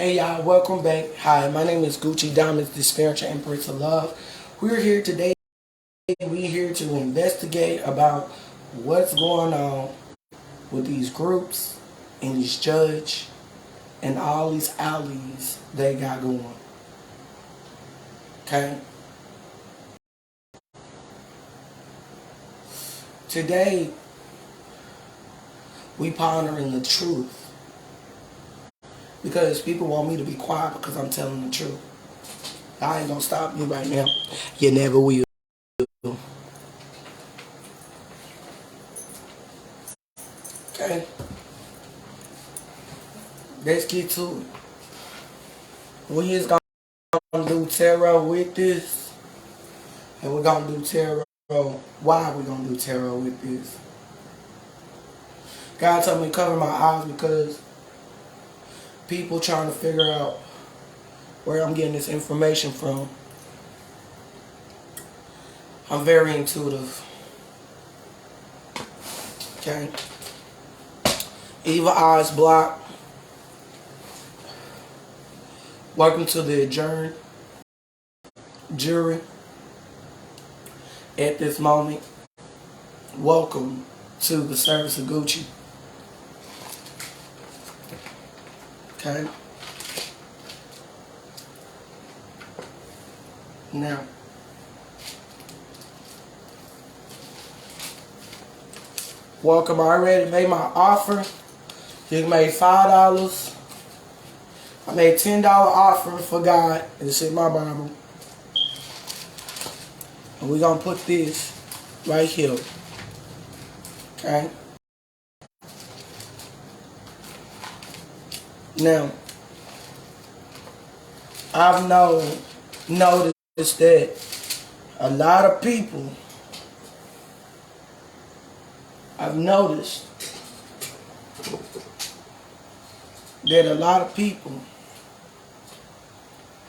Hey y'all, welcome back. Hi, my name is Gucci Diamonds, the spiritual empress of love. We're here today. We're here to investigate about what's going on with these groups and these judge and all these alleys they got going. Okay? Today, we pondering the truth. Because people want me to be quiet because I'm telling the truth. I ain't gonna stop you right now. You never will. Okay? Let's get to it. We is gonna do tarot with this. And we're gonna do tarot. Why we gonna do tarot with this? God told me to cover my eyes because people trying to figure out where I'm getting this information from. I'm very intuitive. Okay? Evil eyes blocked. Welcome to the adjourned jury. At this moment, welcome to the service of Gucci. Okay? Now, welcome. I already made my offer. You made $5. I made $10 offering for God. It's in my Bible. And we're going to put this right here. Okay? Now, I've noticed that a lot of people,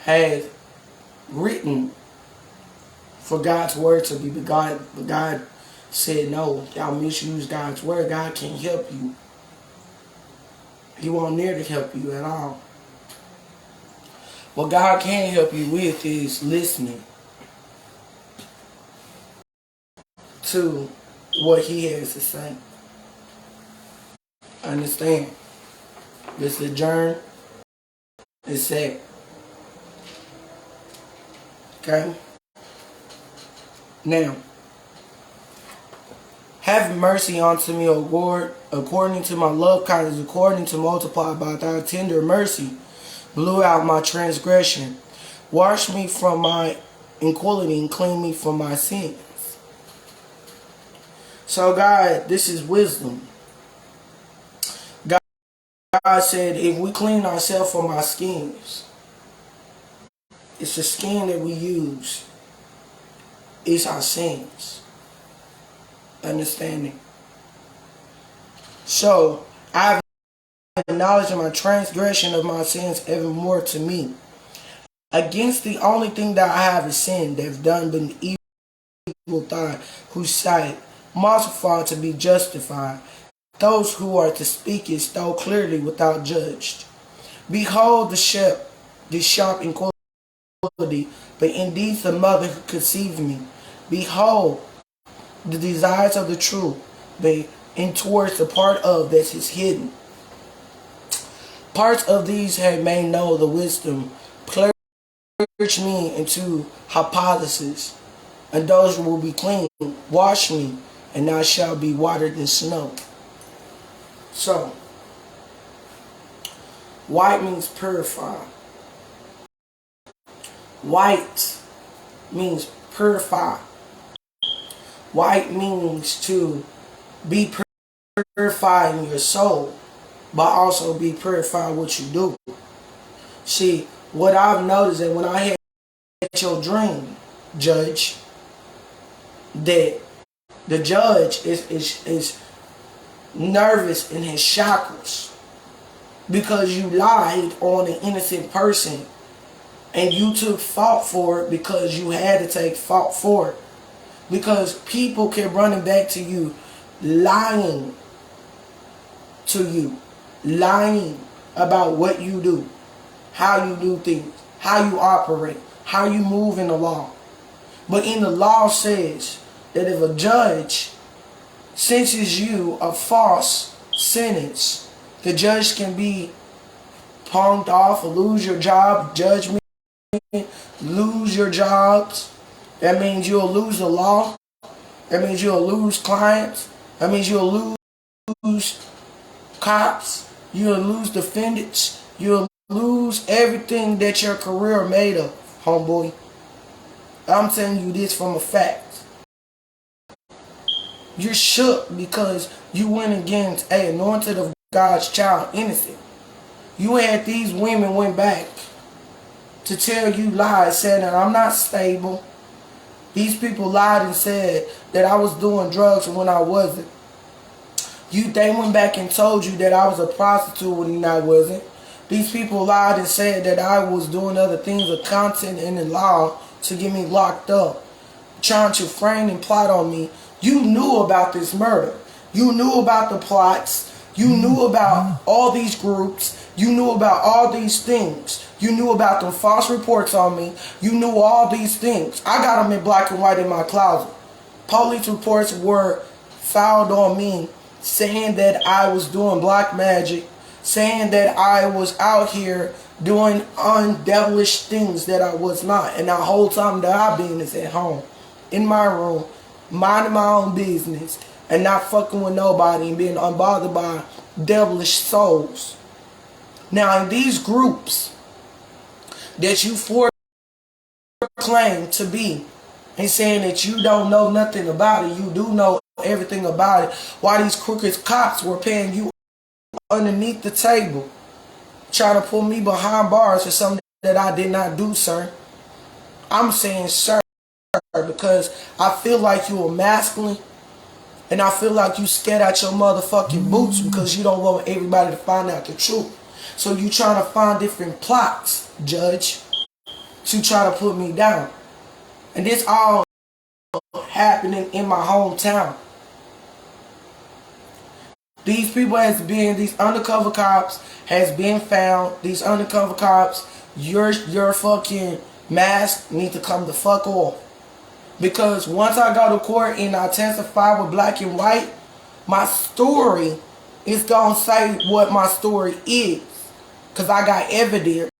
has written for God's word to be God, but God said no. Y'all misuse God's word. God can't help you. He won't near to help you at all. What God can help you with is listening to what He has to say. Understand? This adjourn is set. Okay? Now, have mercy unto me, O Lord, according to my love kindness, according to multiply by thy tender mercy, blot out my transgression. Wash me from my iniquity and clean me from my sins. So God, this is wisdom. God said if we clean ourselves from our skins, it's the skin that we use. It's our sins. Understanding. So, I've acknowledged my transgression of my sins evermore to me. Against the only thing that I have is sin, that have done been evil thought, whose sight multiplied to be justified. Those who are to speak it so clearly without judged. Behold the sharp inquiry, but indeed the mother who conceived me. Behold the desires of the truth, but in towards the part of that is hidden. Parts of these have made known the wisdom. Purge me into hypothesis, and those will be clean. Wash me, and I shall be watered in snow. So, white means purify. White means purify. White means to be purified in your soul, but also be purified what you do. See, what I've noticed that when I had your dream, judge, that the judge is nervous in his chakras because you lied on an innocent person and you took fault for it because you had to take fault for it. Because people kept running back to you, lying to you, lying about what you do. how you do things, how you operate, how you move in the law. But in the law says that if a judge sentences you a false sentence, the judge can be punked off or lose your job, judgment, lose your jobs. That means you'll lose the law. That means you'll lose clients. That means you'll lose cops. You'll lose defendants. You'll lose everything that your career made of, homeboy. I'm telling you this from a fact. You're shook because you went against a anointed of God's child, innocent. You had these women went back to tell you lies, saying that I'm not stable. These people lied and said that I was doing drugs when I wasn't. They went back and told you that I was a prostitute when I wasn't. These people lied and said that I was doing other things of content in the law to get me locked up, trying to frame and plot on me. You knew about this murder. You knew about the plots. You knew about all these groups. You knew about all these things. You knew about the false reports on me. You knew all these things. I got them in black and white in my closet. Police reports were filed on me saying that I was doing black magic, saying that I was out here doing undevilish things that I was not. And the whole time that I've been is at home, in my room, minding my own business, and not fucking with nobody and being unbothered by devilish souls. Now, in these groups that you claim to be and saying that you don't know nothing about it, you do know everything about it, why these crooked cops were paying you underneath the table, trying to pull me behind bars for something that I did not do, sir. I'm saying, sir, because I feel like you are masculine, and I feel like you scared out your motherfucking boots because you don't want everybody to find out the truth. So you trying to find different plots, Judge, to try to put me down. And this all happening in my hometown. These people these undercover cops has been found. These undercover cops, your fucking mask need to come the fuck off. Because once I go to court and I testify with black and white, my story is going to say what my story is. Because I got evidence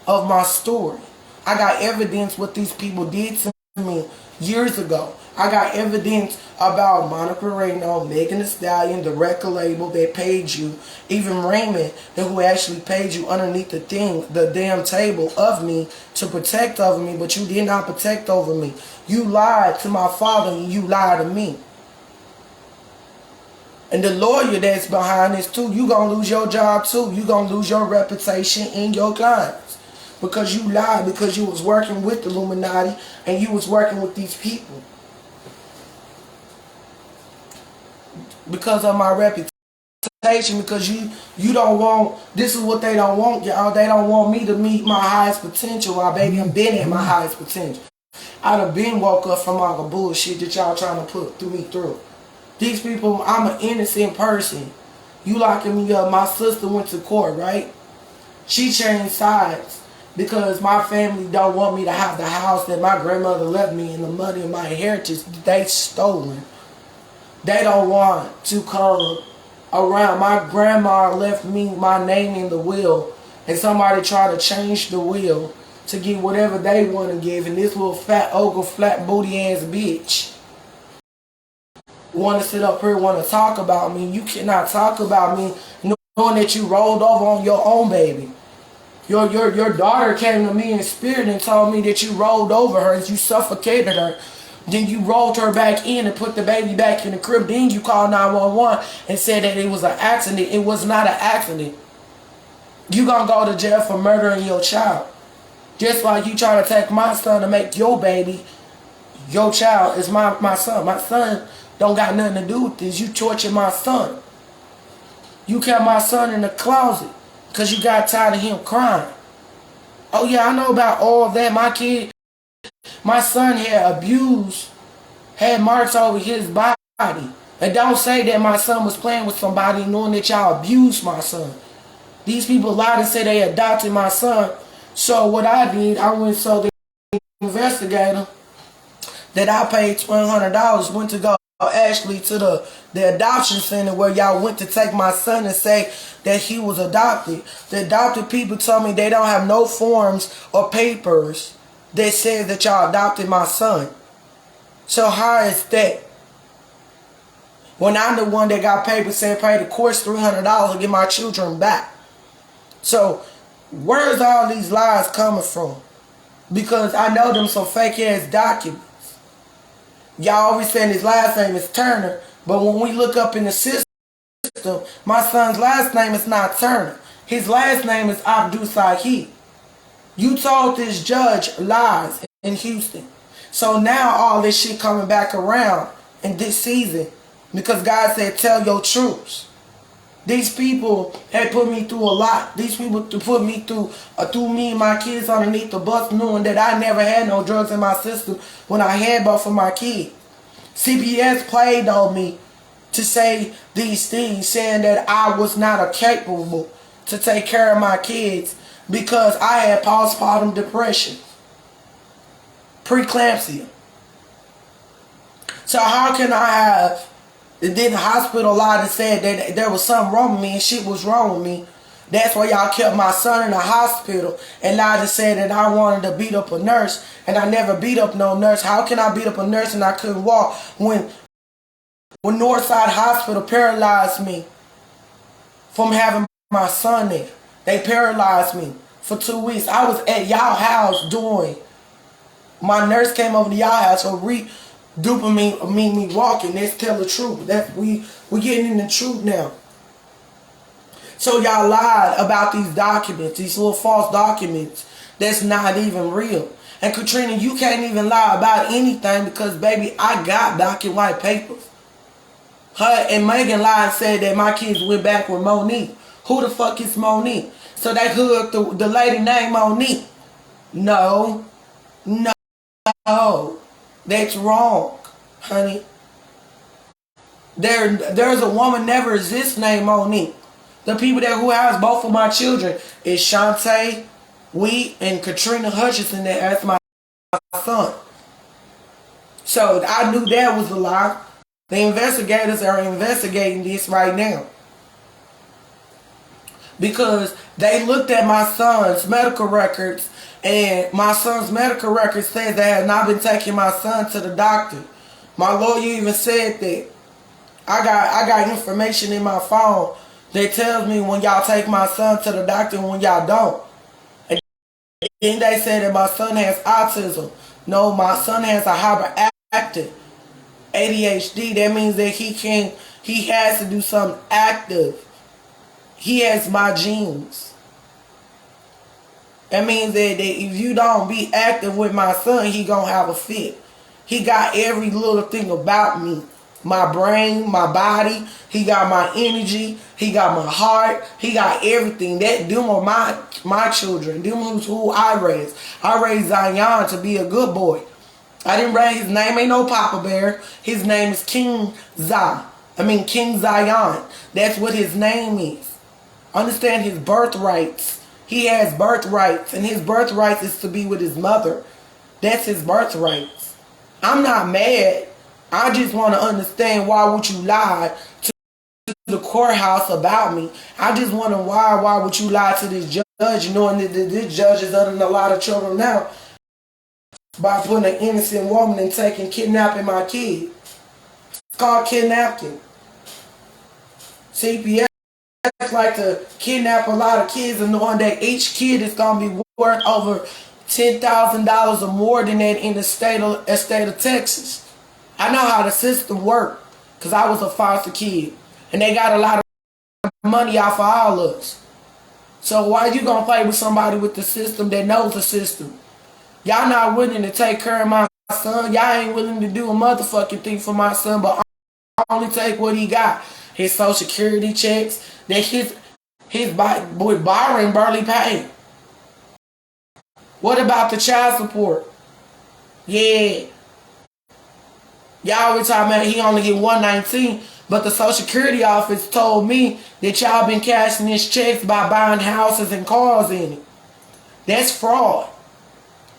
of my story. I got evidence what these people did to me years ago. I got evidence about Monica Reno, Megan Thee Stallion, the record label that paid you, even Raymond, who actually paid you underneath the damn table of me to protect over me, but you did not protect over me. You lied to my father and you lied to me. And the lawyer that's behind this too, you gonna lose your job too. You gonna lose your reputation and your clients. Because you lied, because you was working with the Illuminati and you was working with these people. Because of my reputation, because you don't want, this is what they don't want, y'all. They don't want me to meet my highest potential. My baby, I've been at my highest potential. I'd have been woke up from all the bullshit that y'all trying to put me through. These people, I'm an innocent person. You locking me up. My sister went to court, right? She changed sides because my family don't want me to have the house that my grandmother left me and the money and my inheritance they stolen. They don't want to come around. My grandma left me my name in the will, and somebody tried to change the will to get whatever they want to give, and this little fat ogre, flat booty ass bitch want to sit up here, want to talk about me. You cannot talk about me knowing that you rolled over on your own baby. Your daughter came to me in spirit and told me that you rolled over her and you suffocated her. Then you rolled her back in and put the baby back in the crib. Then you called 911 and said that it was an accident. It was not an accident. You gonna go to jail for murdering your child. Just like you trying to take my son to make your baby, your child is my son. My son don't got nothing to do with this. You tortured my son. You kept my son in the closet because you got tired of him crying. Oh yeah, I know about all of that. My son had marks over his body. And don't say that my son was playing with somebody knowing that y'all abused my son. These people lied and said they adopted my son. So what I did, I went so the investigator that I paid $1,200 went to go actually to the adoption center where y'all went to take my son and say that he was adopted. The adopted people told me they don't have no forms or papers that says that y'all adopted my son. So how is that? When I'm the one that got papers saying pay the courts $300 to get my children back. So where's all these lies coming from? Because I know them some fake ass documents. Y'all always saying his last name is Turner, but when we look up in the system, my son's last name is not Turner. His last name is Abdul Sahid. You told this judge lies in Houston. So now all this shit coming back around in this season because God said tell your truths. These people had put me through a lot. These people put me through me and my kids underneath the bus knowing that I never had no drugs in my system when I had both of my kids. CPS played on me to say these things, saying that I was not capable to take care of my kids because I had postpartum depression, preeclampsia. So how can I have... And then the hospital lied and said that there was something wrong with me and shit was wrong with me. That's why y'all kept my son in the hospital and lied and said that I wanted to beat up a nurse and I never beat up no nurse. How can I beat up a nurse and I couldn't walk when Northside Hospital paralyzed me from having my son there? They paralyzed me for 2 weeks. I was at y'all house doing... My nurse came over to y'all house for duping me walking. Let's tell the truth. That we getting in the truth now. So y'all lied about these documents, these little false documents that's not even real. And Katrina, you can't even lie about anything because baby, I got black and white papers. Her and Megan lied and said that my kids went back with Monique. Who the fuck is Monique? So they hooked the lady named Monique. No. That's wrong, honey. There's a woman never exists named Monique. The people who has both of my children is Shantae Wheat and Katrina Hutchinson that has my son. So I knew that was a lie. The investigators are investigating this right now. Because they looked at my son's medical records and my son's medical records said they had not been taking my son to the doctor. My lawyer even said that. I got information in my phone that tells me when y'all take my son to the doctor and when y'all don't. And then they said that my son has autism. No, my son has a hyperactive ADHD. That means that he has to do something active. He has my genes. That means that if you don't be active with my son, he gonna have a fit. He got every little thing about me. My brain, my body. He got my energy. He got my heart. He got everything. Them are my children. Them who I raised. I raised Zion to be a good boy. I didn't raise his name. Ain't no Papa Bear. His name is King Zion. That's what his name is. Understand his birthrights. He has birthrights, and his birthrights is to be with his mother. That's his birthrights. I'm not mad. I just want to understand why would you lie to the courthouse about me. I just wonder why would you lie to this judge knowing that this judge is under a lot of trouble now by putting an innocent woman and kidnapping my kid. It's called kidnapping. CPS like to kidnap a lot of kids and knowing that each kid is going to be worth over $10,000 or more than that in the state of Texas. I know how the system works because I was a foster kid and they got a lot of money off of all of us. So why you going to play with somebody with the system that knows the system? Y'all not willing to take care of my son. Y'all ain't willing to do a motherfucking thing for my son, but only take what he got. His social security checks that his boy Byron barely paid. What about the child support? Yeah. Y'all always talking about he only get $119, But the Social Security office told me that y'all been cashing these checks by buying houses and cars in it. That's fraud.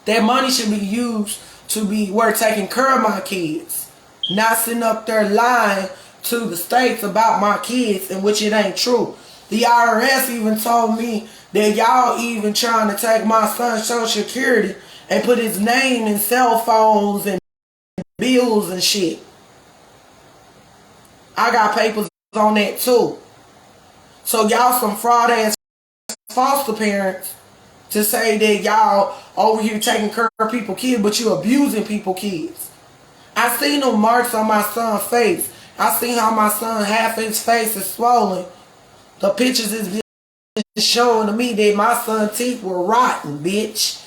That money should be used to be where taking care of my kids. Not sitting up there lying to the states about my kids, in which it ain't true. The IRS even told me that y'all even trying to take my son's Social Security and put his name in cell phones and bills and shit. I got papers on that too. So y'all some fraud ass foster parents to say that y'all over here taking care of people's kids, but you abusing people's kids. I seen the marks on my son's face. I seen how my son, half his face is swollen. The pictures is showing to me that my son's teeth were rotten, bitch.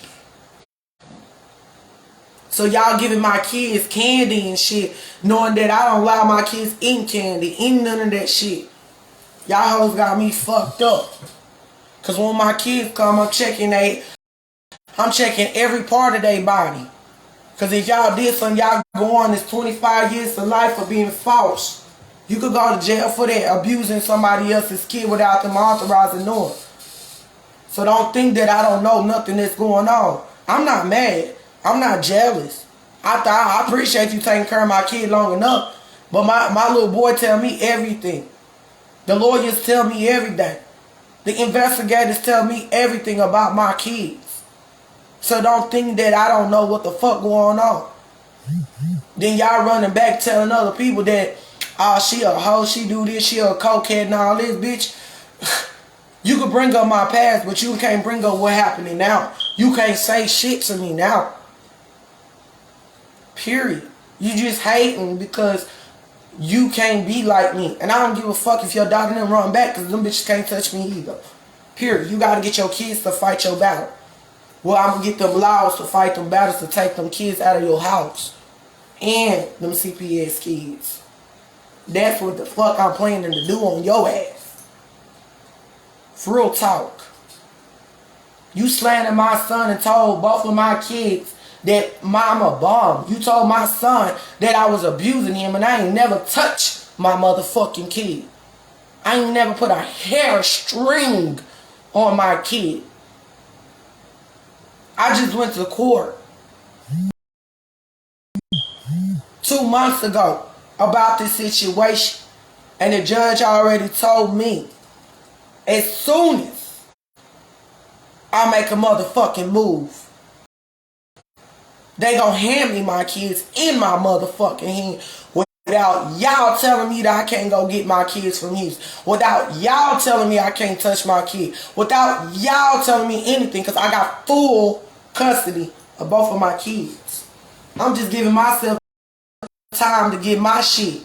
So y'all giving my kids candy and shit, knowing that I don't allow my kids eating candy, eating none of that shit. Y'all hoes got me fucked up. Cause when my kids come, I'm checking every part of their body. Cause if y'all did something, y'all go on this 25 years to life for being false. You could go to jail for that, abusing somebody else's kid without them authorizing knowing. So don't think that I don't know nothing that's going on. I'm not mad. I'm not jealous. I appreciate you taking care of my kid long enough. But my little boy tell me everything. The lawyers tell me everything. The investigators tell me everything about my kids. So don't think that I don't know what the fuck going on. Then y'all running back telling other people that, oh, she a hoe, she do this, she a cokehead and all this, bitch. You can bring up my past, but you can't bring up what happening now. You can't say shit to me now. Period. You just hating because you can't be like me. And I don't give a fuck if your daughter didn't run back, because them bitches can't touch me either. Period. You gotta get your kids to fight your battle. Well, I'm gonna get them laws to fight them battles to take them kids out of your house. And them CPS kids. That's what the fuck I'm planning to do on your ass. For real talk. You slandered my son and told both of my kids that I'm a bum. You told my son that I was abusing him, and I ain't never touched my motherfucking kid. I ain't never put a hair string on my kid. I just went to court 2 months ago about this situation, and the judge already told me as soon as I make a motherfucking move, they gonna hand me my kids in my motherfucking hand without y'all telling me that I can't go get my kids from Houston. Without y'all telling me I can't touch my kid. Without y'all telling me anything, because I got full custody of both of my kids. I'm just giving myself time to get my shit.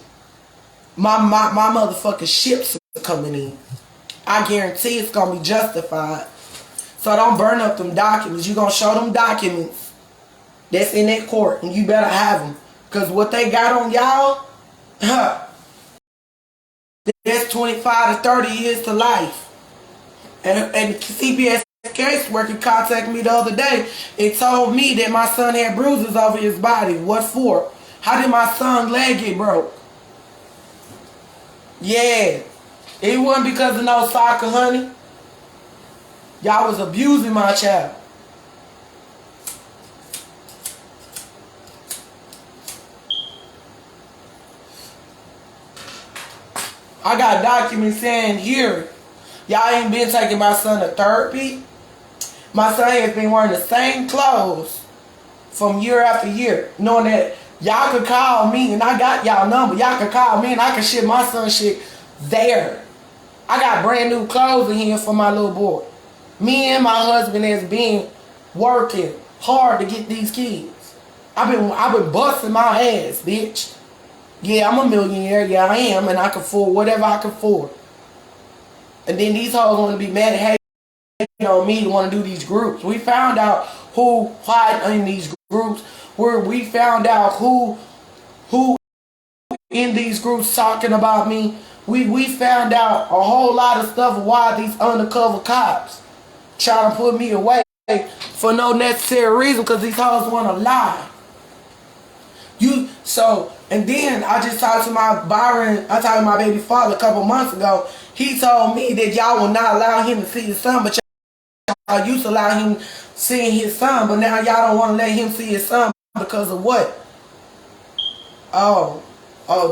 My motherfucking ships are coming in. I guarantee it's gonna be justified. So don't burn up them documents. You gonna show them documents that's in that court, and you better have them. Because what they got on y'all, that's 25 to 30 years to life. And CPS caseworker contacted me the other day and told me that my son had bruises over his body. What for? How did my son's leg get broke? Yeah. It wasn't because of no soccer, honey. Y'all was abusing my child. I got documents saying here, y'all ain't been taking my son to therapy. My son has been wearing the same clothes from year after year, knowing that y'all could call me, and I got y'all number. Y'all could call me and I can ship my son shit there. I got brand new clothes in here for my little boy. Me and my husband has been working hard to get these kids. I've been busting my ass, bitch. Yeah, I'm a millionaire. Yeah, I am, and I can afford whatever I can afford. And then these hoes want to be mad at hating on me to want to do these groups. We found out who hide in these groups. Where we found out who in these groups talking about me. We found out a whole lot of stuff of why these undercover cops trying to put me away for no necessary reason, because these hoes want to lie. And then I just talked to I talked to my baby father a couple months ago. He told me that y'all will not allow him to see his son, but y'all used to allow him seeing his son, but now y'all don't want to let him see his son because of what? Oh,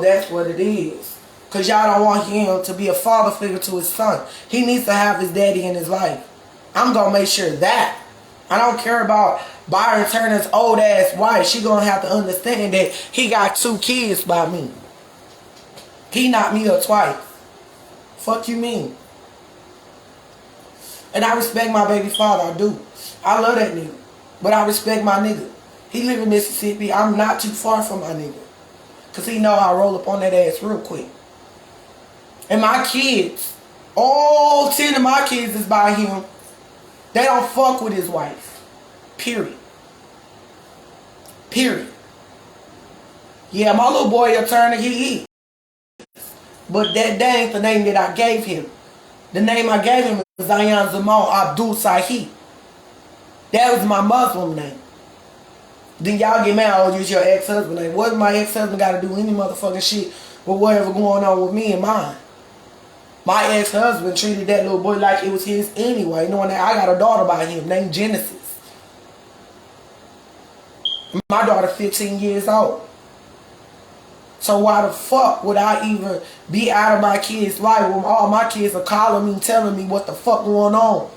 that's what it is. Because y'all don't want him to be a father figure to his son. He needs to have his daddy in his life. I'm going to make sure that. I don't care about Byron Turner's old ass wife. She going to have to understand that he got 2 kids by me. He knocked me up twice. Fuck you mean? And I respect my baby father. I do. I love that nigga. But I respect my nigga. He live in Mississippi. I'm not too far from my nigga. Because he know I roll up on that ass real quick. And my kids, all 10 of my kids is by him. They don't fuck with his wife. Period. Period. Yeah, my little boy a Turner, he is. But that ain't the name that I gave him. The name I gave him was Zion Zaman Abdul Sahib. That was my Muslim name. Then y'all get mad, oh, use your ex-husband name. What my ex-husband got to do any motherfucking shit with whatever going on with me and mine? My ex-husband treated that little boy like it was his anyway, knowing that I got a daughter by him named Genesis. My daughter 15 years old. So why the fuck would I even be out of my kids' life when all my kids are calling me, telling me what the fuck going on?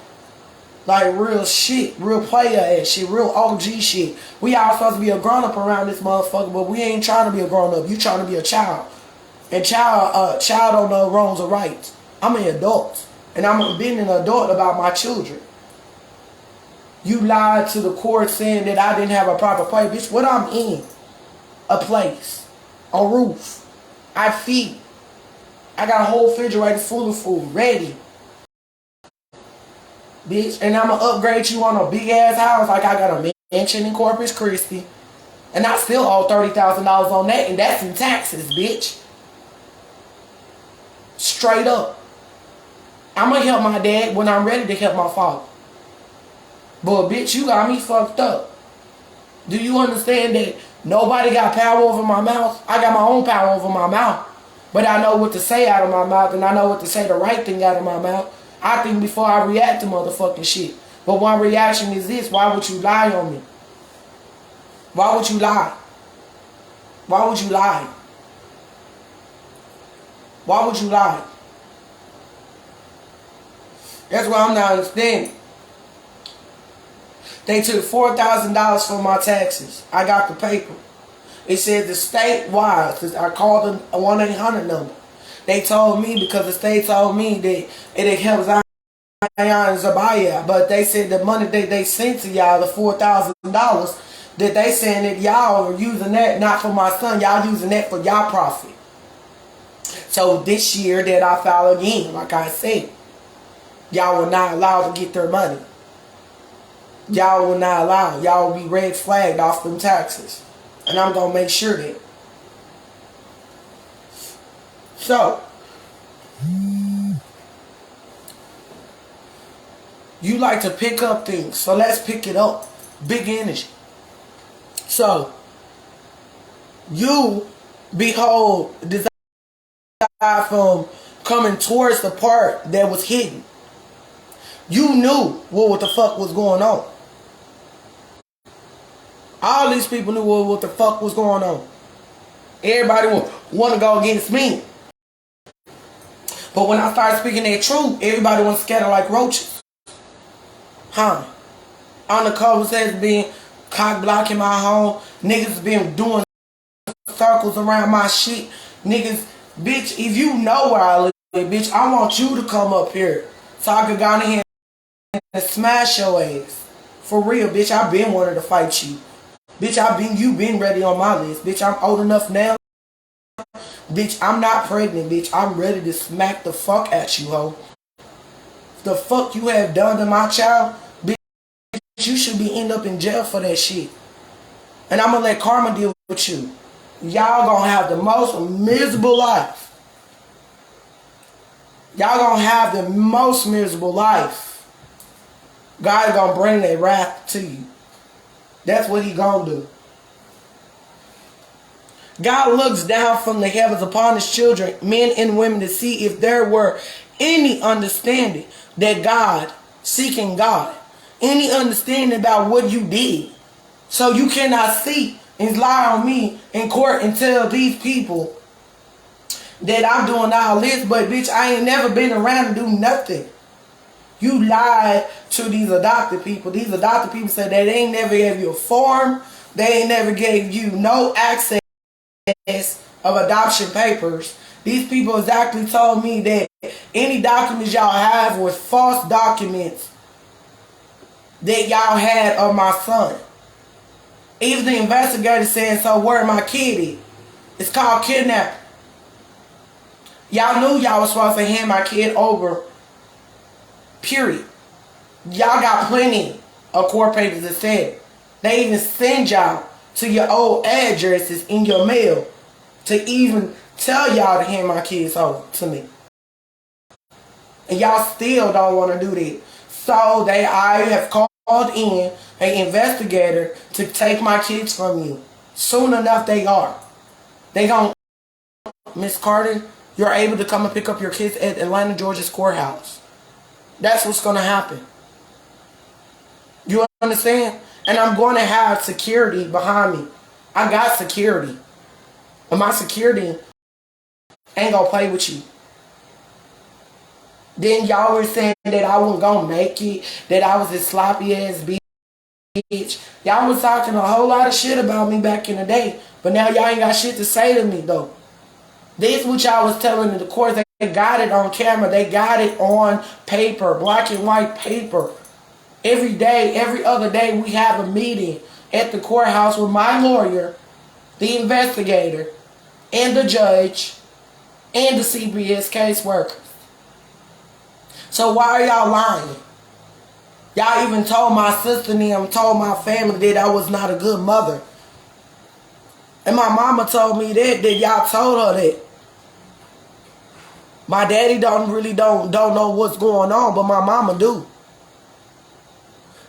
Like real shit, real player ass shit, real OG shit. We all supposed to be a grown up around this motherfucker, but we ain't trying to be a grown up. You trying to be a child, and child don't know wrongs or rights. I'm an adult, and I'm being an adult about my children. You lied to the court saying that I didn't have a proper place, bitch. What I'm in, a place, a roof, I feed. I got a whole refrigerator full of food, ready. Bitch, and I'm going to upgrade you on a big ass house like I got a mansion in Corpus Christi. And I still owe $30,000 on that, and that's in taxes, bitch. Straight up. I'm going to help my dad when I'm ready to help my father. But bitch, you got me fucked up. Do you understand that nobody got power over my mouth? I got my own power over my mouth. But I know what to say out of my mouth, and I know what to say the right thing out of my mouth. I think before I react to motherfucking shit. But one reaction is this: why would you lie on me? Why would you lie? Why would you lie? Why would you lie? That's what I'm not understanding. They took $4,000 from my taxes. I got the paper. It said the state-wide, I called a 1-800 number. They told me, because the state told me that it helps Zion and Zabaya, but they said the money that they sent to y'all, the $4,000, that they saying that y'all are using that not for my son, y'all using that for y'all profit. So this year that I file again, like I said, y'all were not allowed to get their money. Y'all will not allow. Y'all will be red flagged off them taxes. And I'm going to make sure that. So, you like to pick up things. So let's pick it up. Big energy. So, you behold desire from coming towards the part that was hidden. You knew what the fuck was going on. All these people knew what the fuck was going on. Everybody want to go against me. But when I started speaking that truth, everybody went scatter like roaches. On the covers has been cock blocking my home. Niggas been doing circles around my shit. Niggas, bitch, if you know where I live, bitch, I want you to come up here so I can go in here and smash your ass. For real, bitch, I've been wanting to fight you. Bitch, you been ready on my list. Bitch, I'm old enough now. Bitch, I'm not pregnant, bitch. I'm ready to smack the fuck at you, ho. The fuck you have done to my child, bitch, you should be end up in jail for that shit. And I'm gonna let karma deal with you. Y'all gonna have the most miserable life. Y'all gonna have the most miserable life. God gonna bring that wrath to you. That's what he gonna do. God looks down from the heavens upon his children, men and women, to see if there were any understanding that God, seeking God, any understanding about what you did. So you cannot sit and lie on me in court and tell these people that I'm doing all this, but bitch, I ain't never been around to do nothing. You lied to these adopted people. These adopted people said that they ain't never gave you a form. They ain't never gave you no access of adoption papers. These people exactly told me that any documents y'all have was false documents that y'all had of my son. Even the investigator saying, so where my kid is? It's called kidnapping. Y'all knew y'all was supposed to hand my kid over. Period. Y'all got plenty of court papers that said they even send y'all to your old addresses in your mail to even tell y'all to hand my kids over to me. And y'all still don't want to do that. So I have called in an investigator to take my kids from you. Soon enough they are. They gon' Miss Carter, you're able to come and pick up your kids at Atlanta, Georgia's courthouse. That's what's going to happen. You understand? And I'm going to have security behind me. I got security. And my security ain't going to play with you. Then y'all were saying that I wasn't going to make it, that I was a sloppy ass bitch. Y'all was talking a whole lot of shit about me back in the day. But now y'all ain't got shit to say to me though. This is what y'all was telling in the courts. They got it on camera. They got it on paper, black and white paper. Every day, every other day, we have a meeting at the courthouse with my lawyer, the investigator, and the judge, and the CPS caseworker. So why are y'all lying? Y'all even told my sister and them, told my family that I was not a good mother. And my mama told me that y'all told her that. My daddy don't know what's going on, but my mama do.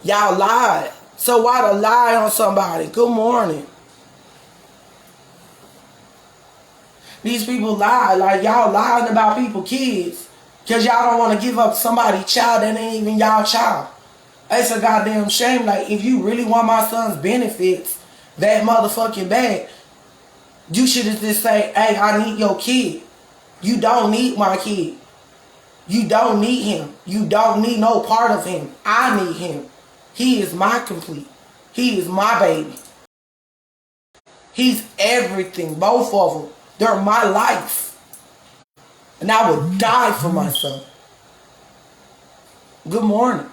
Y'all lied. So why to lie on somebody? Good morning. These people lie. Like y'all lying about people's kids. Because y'all don't want to give up somebody's child that ain't even y'all child. It's a goddamn shame. Like if you really want my son's benefits that motherfucking bad, you should just say, hey, I need your kid. You don't need my kid. You don't need him. You don't need no part of him. I need him. He is my complete. He is my baby. He's everything. Both of them. They're my life. And I would die for my son. Good morning.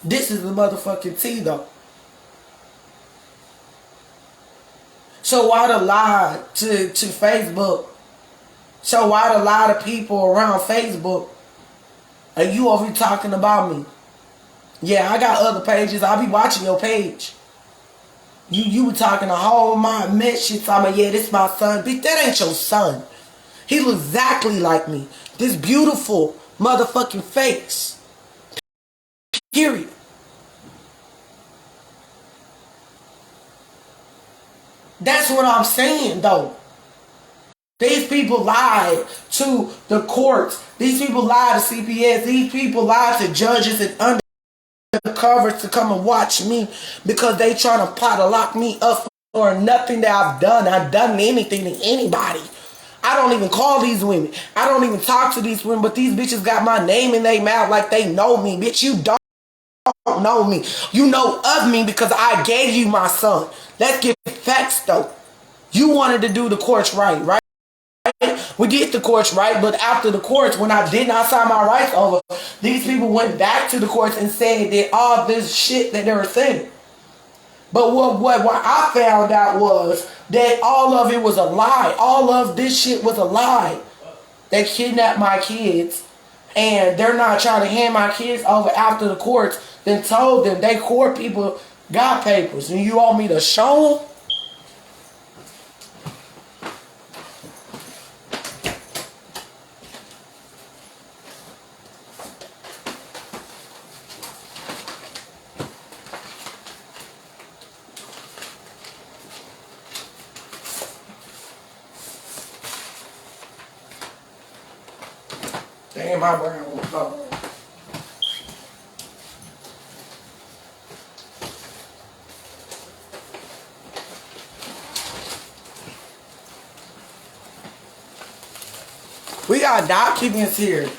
This is the motherfucking tea though. So why to lie to Facebook? So why to lie to people around Facebook? Are you over here talking about me? Yeah, I got other pages. I'll be watching your page. You were talking a whole my mess shit talking about, yeah, this my son. Bitch, that ain't your son. He looks exactly like me. This beautiful motherfucking face. Period. That's what I'm saying though. These people lied to the courts. These people lied to CPS. These people lied to judges and undercovers to come and watch me because they trying to plot to lock me up for nothing that I've done. I've done anything to anybody. I don't even call these women. I don't even talk to these women, but these bitches got my name in their mouth like they know me. Bitch, you don't know me. You know of me because I gave you my son. Let's get facts though. You wanted to do the courts right? We did the courts right, but after the courts, when I did not sign my rights over, these people went back to the courts and said that all this shit that they were saying. But what I found out was that all of it was a lie. All of this shit was a lie. They kidnapped my kids, and they're not trying to hand my kids over after the courts. Then told them they court people got papers, and you want me to show them? Damn, my brown will come. We got documents here.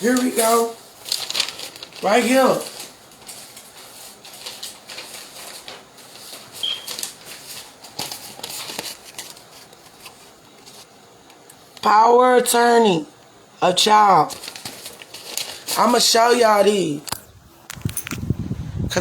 Here we go. Right here. Power attorney. A child. I'ma show y'all these.